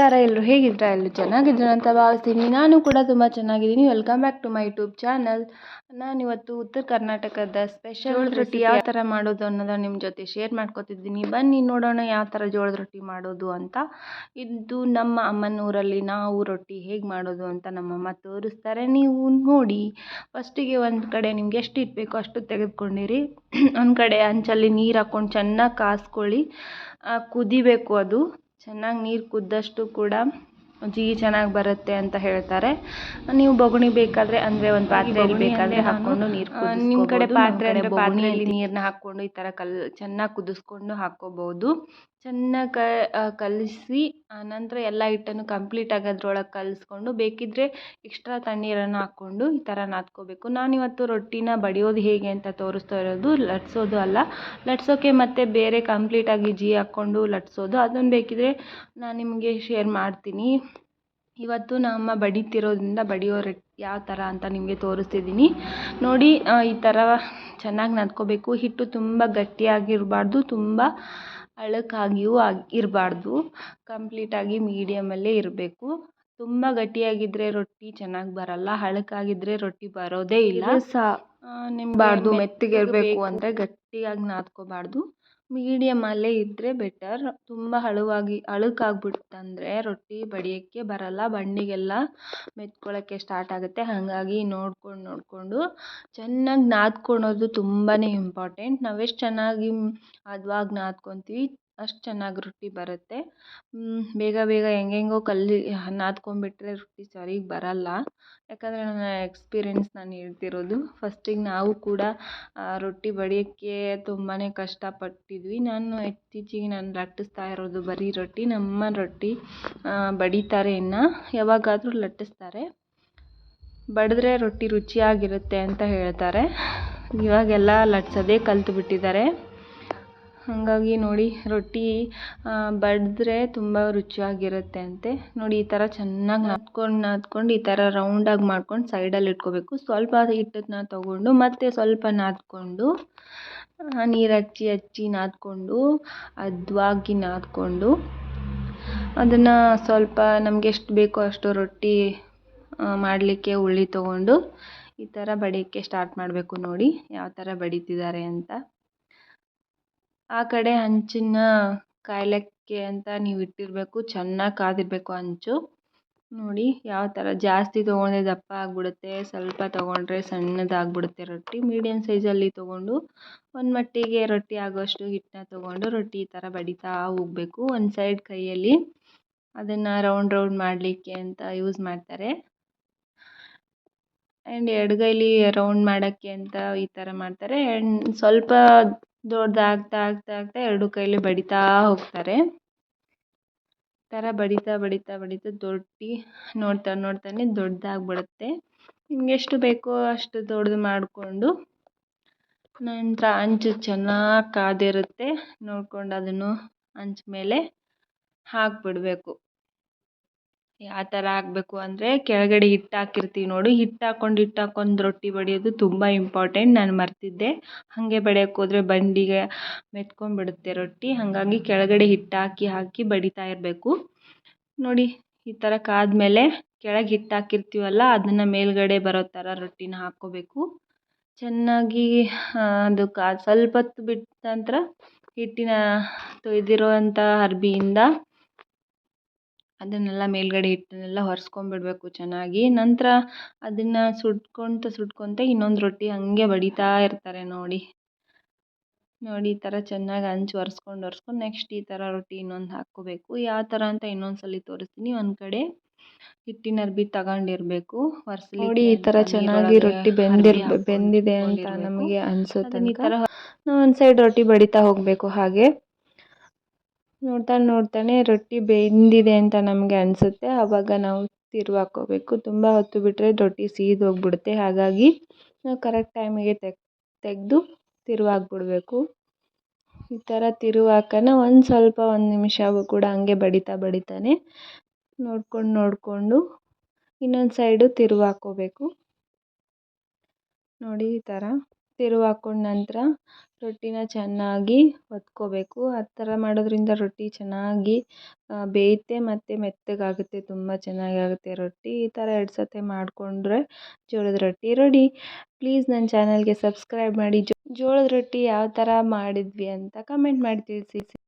ನಮಸ್ಕಾರ. ಎಲ್ಲರೂ ಹೇಗಿದ್ದೀರಾ? ಎಲ್ಲರೂ ಚೆನ್ನಾಗಿದ್ದೀರಾ ಅಂತ ಭಾವಿಸ್ತೀನಿ. ನಾನು ಕೂಡ ತುಂಬ ಚೆನ್ನಾಗಿದ್ದೀನಿ. Welcome back to my YouTube channel. ನಾನಿವತ್ತು ಉತ್ತರ ಕರ್ನಾಟಕದ ಸ್ಪೆಷಲ್ ರೊಟ್ಟಿ ಯಾವ ಥರ ಮಾಡೋದು ಅನ್ನೋದನ್ನು ನಿಮ್ಮ ಜೊತೆ ಶೇರ್ ಮಾಡ್ಕೊತಿದ್ದೀನಿ. ಬನ್ನಿ ನೋಡೋಣ ಯಾವ ಥರ ಜೋಳದ ರೊಟ್ಟಿ ಮಾಡೋದು ಅಂತ. ಇದು ನಮ್ಮ ಅಮ್ಮನ ಊರಲ್ಲಿ ನಾವು ರೊಟ್ಟಿ ಹೇಗೆ ಮಾಡೋದು ಅಂತ ನಮ್ಮಮ್ಮ ತೋರಿಸ್ತಾರೆ, ನೀವು ನೋಡಿ. ಫಸ್ಟಿಗೆ ಒಂದು ಕಡೆ ನಿಮ್ಗೆ ಎಷ್ಟು ಇರಬೇಕೋ ಅಷ್ಟು ತೆಗೆದುಕೊಂಡಿರಿ. ಒಂದು ಕಡೆ ಹಂಚಲ್ಲಿ ನೀರು ಹಾಕ್ಕೊಂಡು ಚೆನ್ನಾಗಿ ಕಾಸ್ಕೊಳ್ಳಿ. ಕುದಿಬೇಕು, ಅದು ಚೆನ್ನಾಗಿ ನೀರು ಕುದ್ದಷ್ಟು ಕೂಡ ಚೆನ್ನಾಗಿ ಬರುತ್ತೆ ಅಂತ ಹೇಳ್ತಾರೆ. ನೀವು ಬೊಗಣಿ ಬೇಕಾದರೆ ಅಂದರೆ ಒಂದು ಪಾತ್ರೆಯಲ್ಲಿ ಬೇಕಾದರೆ ಹಾಕ್ಕೊಂಡು ನೀರು ನಿಮ್ಮ ಕಡೆ ಪಾತ್ರೆ ಅಂದರೆ ಪಾತ್ರೆಯಲ್ಲಿ ನೀರನ್ನ ಹಾಕ್ಕೊಂಡು ಈ ಥರ ಚೆನ್ನಾಗಿ ಕುದಿಸ್ಕೊಂಡು ಹಾಕ್ಕೋಬೋದು. ಚೆನ್ನಾಗಿ ಕಲಿಸಿ ಆನಂತರ ಎಲ್ಲ ಹಿಟ್ಟನ್ನು ಕಂಪ್ಲೀಟಾಗಿ ಅದ್ರೊಳಗೆ ಕಲಿಸ್ಕೊಂಡು ಬೇಕಿದ್ದರೆ ಎಕ್ಸ್ಟ್ರಾ ತಣ್ಣೀರನ್ನು ಹಾಕ್ಕೊಂಡು ಈ ಥರ ನಾದ್ಕೋಬೇಕು. ನಾನಿವತ್ತು ರೊಟ್ಟಿನ ಬಡಿಯೋದು ಹೇಗೆ ಅಂತ ತೋರಿಸ್ತಾ ಇರೋದು, ಲಟ್ಸೋದು ಅಲ್ಲ. ಲಟ್ಸೋಕ್ಕೆ ಮತ್ತೆ ಬೇರೆ ಕಂಪ್ಲೀಟಾಗಿ ಹಾಕ್ಕೊಂಡು ಲಟ್ಸೋದು, ಅದನ್ನು ಬೇಕಿದ್ರೆ ನಾನು ನಿಮಗೆ ಶೇರ್ ಮಾಡ್ತೀನಿ. ಇವತ್ತು ನಮ್ಮ ಬಡಿತಿರೋದ್ರಿಂದ ಬಡಿಯೋ ಯಾವ ಥರ ಅಂತ ನಿಮಗೆ ತೋರಿಸ್ತಿದ್ದೀನಿ ನೋಡಿ. ಈ ಥರ ಚೆನ್ನಾಗಿ ನಾದ್ಕೋಬೇಕು. ಹಿಟ್ಟು ತುಂಬ ಗಟ್ಟಿಯಾಗಿರಬಾರ್ದು, ತುಂಬ ಅಳಕಾಗಿಯೂ ಇರಬಾರ್ದು. ಕಂಪ್ಲೀಟಾಗಿ ಮೀಡಿಯಮಲ್ಲೇ ಇರಬೇಕು. ತುಂಬ ಗಟ್ಟಿಯಾಗಿದ್ದರೆ ರೊಟ್ಟಿ ಚೆನ್ನಾಗಿ ಬರಲ್ಲ, ಹಳಕಾಗಿದ್ದರೆ ರೊಟ್ಟಿ ಬರೋದೇ ಇಲ್ಲ. ನಿಮ್ಗೆ ಮೆತ್ತಗೆ ಇರಬೇಕು ಅಂದರೆ ಗಟ್ಟಿಯಾಗಿ ನಾದ್ಕೋಬಾರ್ದು, ಮೀಡಿಯಮಲ್ಲೇ ಇದ್ದರೆ ಬೆಟರ್. ತುಂಬ ಅಳುಕಾಗ್ಬಿಡ್ತಂದರೆ ರೊಟ್ಟಿ ಬಡಿಯೋಕ್ಕೆ ಬರಲ್ಲ, ಬಂಡಿಗೆಲ್ಲ ಮೆತ್ಕೊಳ್ಳೋಕ್ಕೆ ಸ್ಟಾರ್ಟ್ ಆಗುತ್ತೆ. ಹಾಗಾಗಿ ನೋಡಿಕೊಂಡು ಚೆನ್ನಾಗಿ ನಾದ್ಕೊಳೋದು ತುಂಬಾ ಇಂಪಾರ್ಟೆಂಟ್. ನಾವೆಷ್ಟು ಚೆನ್ನಾಗಿ ಹದವಾಗಿ ನಾದ್ಕೊತೀವಿ ಅಷ್ಟು ಚೆನ್ನಾಗಿ ರೊಟ್ಟಿ ಬರುತ್ತೆ. ಬೇಗ ಹೆಂಗೆಂಗೋ ನಾದ್ಕೊಂಡ್ಬಿಟ್ರೆ ರೊಟ್ಟಿ ಸರಿಗೆ ಬರಲ್ಲ. ಯಾಕಂದರೆ ನನ್ನ ಎಕ್ಸ್ಪೀರಿಯೆನ್ಸ್ ನಾನು ಹೇಳ್ತಿರೋದು. ಫಸ್ಟಿಗೆ ನಾವು ಕೂಡ ರೊಟ್ಟಿ ಬಡಿಯೋಕ್ಕೆ ತುಂಬಾ ಕಷ್ಟಪಟ್ಟಿದ್ವಿ. ಇತ್ತೀಚೆಗೆ ನಾನು ಲಟ್ಟಿಸ್ತಾ ಇರೋದು ಬರೀ ರೊಟ್ಟಿ. ನಮ್ಮ ರೊಟ್ಟಿ ಬಡಿತಾರೆ, ಇನ್ನು ಯಾವಾಗಾದರೂ ಲಟ್ಟಿಸ್ತಾರೆ. ಬಡಿದ್ರೆ ರೊಟ್ಟಿ ರುಚಿಯಾಗಿರುತ್ತೆ ಅಂತ ಹೇಳ್ತಾರೆ. ಇವಾಗೆಲ್ಲ ಲಟ್ಸೋದೇ ಕಲ್ತು ಹಾಗಾಗಿ ನೋಡಿ, ರೊಟ್ಟಿ ಬಡಿದ್ರೆ ತುಂಬ ರುಚಿಯಾಗಿರುತ್ತೆ ಅಂತೆ. ನೋಡಿ, ಈ ಥರ ಚೆನ್ನಾಗಿ ನಾದ್ಕೊಂಡು ಈ ಥರ ರೌಂಡಾಗಿ ಮಾಡ್ಕೊಂಡು ಸೈಡಲ್ಲಿ ಇಟ್ಕೋಬೇಕು. ಸ್ವಲ್ಪ ಹಿಟ್ಟನ್ನು ತೊಗೊಂಡು ಮತ್ತೆ ಸ್ವಲ್ಪ ನಾದ್ಕೊಂಡು ನೀರು ಹಚ್ಚಿ ನಾದ್ಕೊಂಡು ಹದ್ವಾಗಿ ನಾದ್ಕೊಂಡು ಅದನ್ನು ಸ್ವಲ್ಪ ನಮ್ಗೆ ಎಷ್ಟು ಬೇಕೋ ಅಷ್ಟು ರೊಟ್ಟಿ ಮಾಡಲಿಕ್ಕೆ ಉಳ್ಳಿ ತೊಗೊಂಡು ಈ ಥರ ಬಡಿಯೋಕ್ಕೆ ಸ್ಟಾರ್ಟ್ ಮಾಡಬೇಕು. ನೋಡಿ ಯಾವ ಥರ ಬಡಿತಿದ್ದಾರೆ ಅಂತ. ಆ ಕಡೆ ಹಂಚನ್ನ ಕಾಯ್ಲಿಕ್ಕೆ ಅಂತ ನೀವು ಇಟ್ಟಿರಬೇಕು. ಚೆನ್ನಾಗಿ ಕಾದಿರಬೇಕು ಹಂಚು. ನೋಡಿ ಯಾವ ಥರ. ಜಾಸ್ತಿ ತೊಗೊಂಡ್ರೆ ದಪ್ಪ ಆಗಿಬಿಡುತ್ತೆ, ಸ್ವಲ್ಪ ತೊಗೊಂಡ್ರೆ ಸಣ್ಣದಾಗ್ಬಿಡುತ್ತೆ ರೊಟ್ಟಿ. ಮೀಡಿಯಮ್ ಸೈಜಲ್ಲಿ ತೊಗೊಂಡು ಒಂದು ಮಟ್ಟಿಗೆ ರೊಟ್ಟಿ ಆಗೋಷ್ಟು ಹಿಟ್ಟನ್ನ ತೊಗೊಂಡು ರೊಟ್ಟಿ ಈ ಥರ ಬಡಿತಾ ಹೋಗಬೇಕು. ಒಂದು ಸೈಡ್ ಕೈಯಲ್ಲಿ ಅದನ್ನು ರೌಂಡ್ ಮಾಡಲಿಕ್ಕೆ ಅಂತ ಯೂಸ್ ಮಾಡ್ತಾರೆ, ಆ್ಯಂಡ್ ಎಡಗೈಲಿ ರೌಂಡ್ ಮಾಡೋಕ್ಕೆ ಅಂತ ಈ ಥರ ಮಾಡ್ತಾರೆ. ಆ್ಯಂಡ್ ಸ್ವಲ್ಪ ದೊಡ್ಡದಾಗ್ತಾ ಎರಡು ಕೈಲಿ ಬಡಿತಾ ಹೋಗ್ತಾರೆ. ಈ ಥರ ಬಡಿತಾ ರೊಟ್ಟಿ ನೋಡ್ತಾನೆ ದೊಡ್ಡದಾಗ್ಬಿಡುತ್ತೆ. ನಿಮ್ಗೆ ಎಷ್ಟು ಬೇಕೋ ಅಷ್ಟು ದೊಡ್ಡದು ಮಾಡಿಕೊಂಡು ನಂತರ ಹಂಚು ಚೆನ್ನಾಗಿ ಕಾದಿರುತ್ತೆ ನೋಡ್ಕೊಂಡು ಅದನ್ನು ಹಂಚ್ ಮೇಲೆ ಹಾಕಿಬಿಡ್ಬೇಕು. ಯಾವ ಥರ ಹಾಕಬೇಕು ಅಂದರೆ ಕೆಳಗಡೆ ಹಿಟ್ಟು ಹಾಕಿರ್ತೀವಿ ನೋಡಿ, ಹಿಟ್ಟು ಹಾಕ್ಕೊಂಡು ರೊಟ್ಟಿ ಬಡಿಯೋದು ತುಂಬ ಇಂಪಾರ್ಟೆಂಟ್. ನಾನು ಮರ್ತಿದ್ದೆ. ಹಾಗೆ ಬಡಿಯೋಕ್ಕೆ ಹೋದರೆ ಬಂಡಿಗೆ ಮೆತ್ಕೊಂಡ್ಬಿಡುತ್ತೆ ರೊಟ್ಟಿ. ಹಾಗಾಗಿ ಕೆಳಗಡೆ ಹಿಟ್ಟು ಹಾಕಿ ಬಡಿತಾ ಇರಬೇಕು. ನೋಡಿ, ಈ ಥರ ಕಾದ್ಮೇಲೆ ಕೆಳಗೆ ಹಿಟ್ಟು ಹಾಕಿರ್ತೀವಲ್ಲ ಅದನ್ನು ಮೇಲ್ಗಡೆ ಬರೋ ಥರ ರೊಟ್ಟಿನ ಹಾಕ್ಕೋಬೇಕು. ಚೆನ್ನಾಗಿ ಅದು ಸ್ವಲ್ಪ ಹೊತ್ತು ಬಿಟ್ಟ ನಂತರ ಹಿಟ್ಟಿನ ತೊಯ್ದಿರೋವಂಥ ಅರ್ಬಿಯಿಂದ ಅದನ್ನೆಲ್ಲ ಮೇಲ್ಗಡೆ ಹಿಟ್ಟನ್ನೆಲ್ಲ ಒರೆಸ್ಕೊಂಡ್ಬಿಡ್ಬೇಕು ಚೆನ್ನಾಗಿ. ನಂತರ ಅದನ್ನು ಸುಟ್ಕೊತ ಇನ್ನೊಂದು ರೊಟ್ಟಿ ಹಾಗೆ ಬಡಿತಾ ಇರ್ತಾರೆ ನೋಡಿ. ಈ ಥರ ಚೆನ್ನಾಗಿ ಹಂಚು ಒರೆಸ್ಕೊಂಡು ನೆಕ್ಸ್ಟ್ ಈ ಥರ ರೊಟ್ಟಿ ಇನ್ನೊಂದು ಹಾಕ್ಕೋಬೇಕು. ಯಾವ ಥರ ಅಂತ ಇನ್ನೊಂದು ಸಲ ತೋರಿಸ್ತೀನಿ. ಒಂದು ಕಡೆ ಹಿಟ್ಟಿನ ಅರ್ಬಿ ತಗೊಂಡಿರಬೇಕು ಒರೆಸ್ಲಿಕ್ಕೆ. ನೋಡಿ, ಈ ಥರ ಚೆನ್ನಾಗಿ ರೊಟ್ಟಿ ಬೆಂದಿದೆ ಅಂತ ನಮಗೆ ಅನಿಸುತ್ತೆ. ಈ ಥರ ಒಂದು ಸೈಡ್ ರೊಟ್ಟಿ ಬಡಿತಾ ಹೋಗಬೇಕು. ಹಾಗೆ ನೋಡ್ತಾನೆ ರೊಟ್ಟಿ ಬೆಂದಿದೆ ಅಂತ ನಮಗೆ ಅನಿಸುತ್ತೆ. ಆವಾಗ ನಾವು ತಿರುವು ಹಾಕ್ಕೋಬೇಕು. ತುಂಬ ಹೊತ್ತು ಬಿಟ್ಟರೆ ರೊಟ್ಟಿ ಸೀದೋಗ್ಬಿಡುತ್ತೆ. ಹಾಗಾಗಿ ನಾವು ಕರೆಕ್ಟ್ ಟೈಮಿಗೆ ತೆಗೆದು ತಿರುವು ಹಾಕ್ಬಿಡ್ಬೇಕು. ಈ ಥರ ತಿರುವು ಹಾಕೋಣ ಒಂದು ನಿಮಿಷ ಕೂಡ ಹಂಗೆ ಬಡಿತಾನೆ ನೋಡಿಕೊಂಡು ಇನ್ನೊಂದು ಸೈಡು ತಿರುವು ಹಾಕ್ಕೋಬೇಕು. ನೋಡಿ, ಈ ಥರ ತಿರುವು ಹಾಕ್ಕೊಂಡ ನಂತರ ರೊಟ್ಟಿನ ಚೆನ್ನಾಗಿ ಒತ್ಕೋಬೇಕು. ಆ ಥರ ಮಾಡೋದ್ರಿಂದ ರೊಟ್ಟಿ ಚೆನ್ನಾಗಿ ಬೇಯುತ್ತೆ ಮತ್ತು ಮೆತ್ತಗಾಗುತ್ತೆ, ತುಂಬ ಚೆನ್ನಾಗಿ ಆಗುತ್ತೆ ರೊಟ್ಟಿ. ಈ ಥರ 2 ಸತಿ ಮಾಡಿಕೊಂಡ್ರೆ ಜೋಳದ ರೊಟ್ಟಿ ರೆಡಿ. ಪ್ಲೀಸ್ ನನ್ನ ಚಾನಲ್ಗೆ ಸಬ್ಸ್ಕ್ರೈಬ್ ಮಾಡಿ. ಜೋಳದ ರೊಟ್ಟಿ ಯಾವ ಥರ ಮಾಡಿದ್ವಿ ಅಂತ ಕಮೆಂಟ್ ಮಾಡಿ ತಿಳಿಸಿ.